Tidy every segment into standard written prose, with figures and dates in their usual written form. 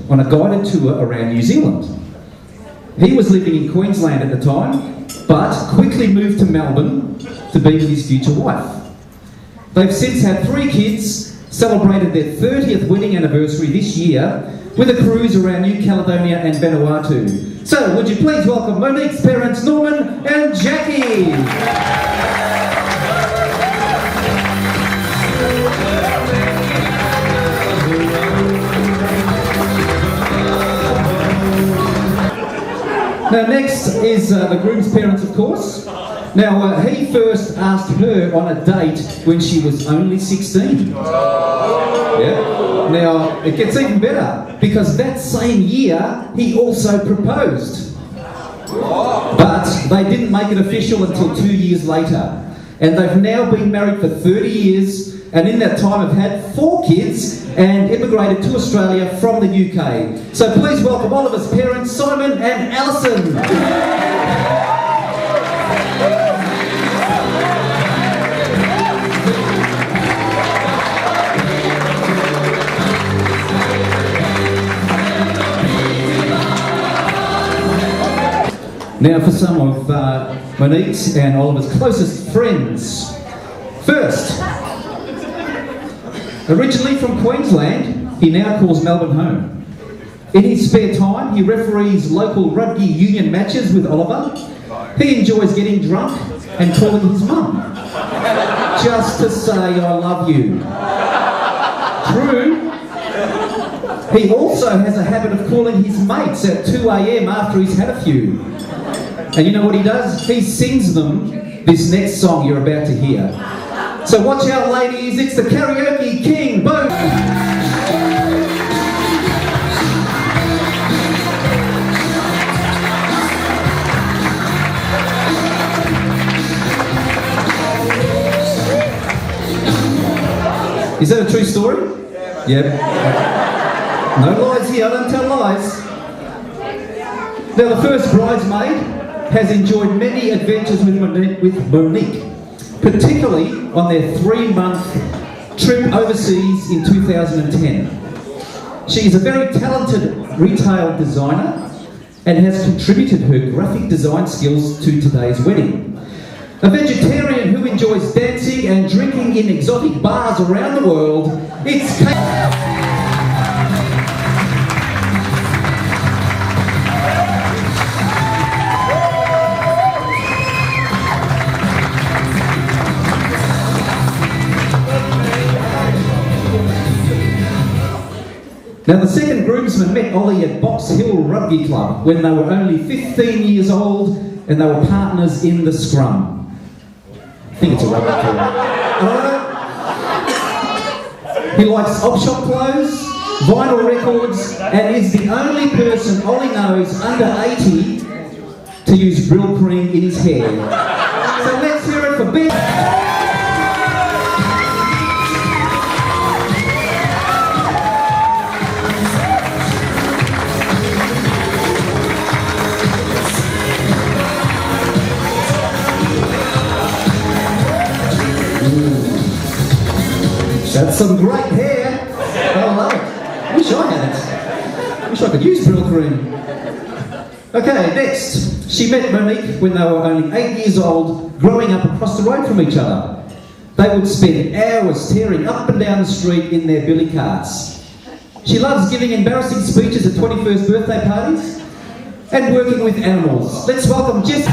on a guided tour around New Zealand. He was living in Queensland at the time, but quickly moved to Melbourne to be with his future wife. They've since had 3 kids, celebrated their 30th wedding anniversary this year with a cruise around New Caledonia and Vanuatu. So, would you please welcome Monique's parents, Norman and Jackie? Now next is the groom's parents, of course. Now he first asked her on a date when she was only 16. Yeah. Now it gets even better because that same year he also proposed. But they didn't make it official until 2 years later. And they've now been married for 30 years, and in that time have had 4 kids and immigrated to Australia from the UK. So please welcome Oliver's parents, Simon and Alison. Now for some of Monique's and Oliver's closest friends. First, originally from Queensland, he now calls Melbourne home. In his spare time, he referees local rugby union matches with Oliver. He enjoys getting drunk and calling his mum, just to say, I love you. True. He also has a habit of calling his mates at 2 a.m. after he's had a few. And you know what he does? He sings them this next song you're about to hear. So watch out, ladies, it's the Karaoke King, boom! Is that a true story? Yep. No lies here, I don't tell lies. Now the first bridesmaid has enjoyed many adventures with Monique, particularly on their 3-month trip overseas in 2010. She is a very talented retail designer and has contributed her graphic design skills to today's wedding. A vegetarian who enjoys dancing and drinking in exotic bars around the world, it's Kate. Now the second groomsmen met Ollie at Box Hill Rugby Club when they were only 15 years old and they were partners in the scrum. I think it's a rugby club. He likes op-shop clothes, vinyl records, and is the only person Ollie knows under 80 to use Brill cream in his hair. So let's hear it for Beck. That's some great hair. I love it. Wish I had it. Wish I could use Brill cream. Okay, next. She met Monique when they were only 8 years old, growing up across the road from each other. They would spend hours tearing up and down the street in their billy carts. She loves giving embarrassing speeches at 21st birthday parties and working with animals. Let's welcome Jess.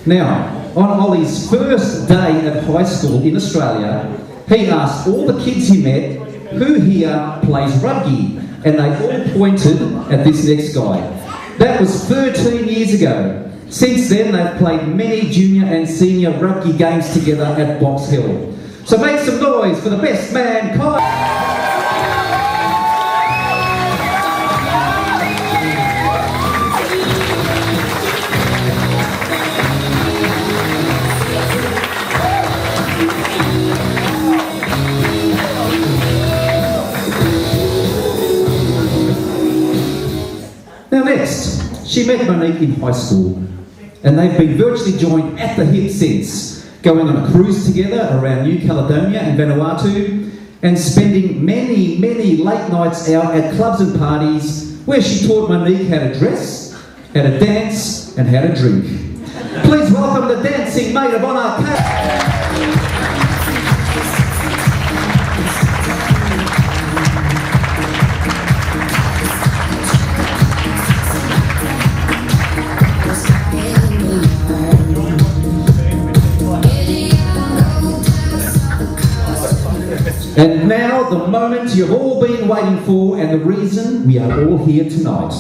Now, on Ollie's first day at high school in Australia, he asked all the kids he met, who here plays rugby? And they all pointed at this next guy. That was 13 years ago. Since then, they've played many junior and senior rugby games together at Box Hill. So make some noise for the best man, Kyle. she met Monique in high school, and they've been virtually joined at the hip since, going on a cruise together around New Caledonia and Vanuatu, and spending many, many late nights out at clubs and parties where she taught Monique how to dress, how to dance, and how to drink. Please welcome the dancing maid of honour, Kate. And now, the moment you've all been waiting for, and the reason we are all here tonight.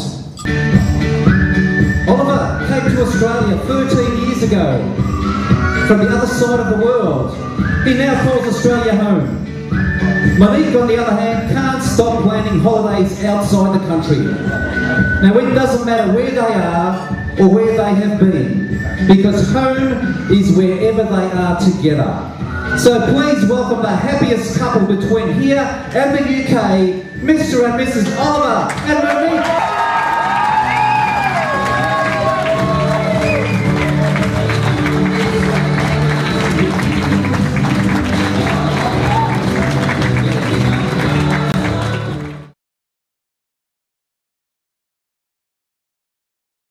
Oliver came to Australia 13 years ago from the other side of the world. He now calls Australia home. Monique, on the other hand, can't stop planning holidays outside the country. Now, it doesn't matter where they are or where they have been, because home is wherever they are together. So please welcome the happiest couple between here and the UK, Mr. and Mrs. Oliver and Monique.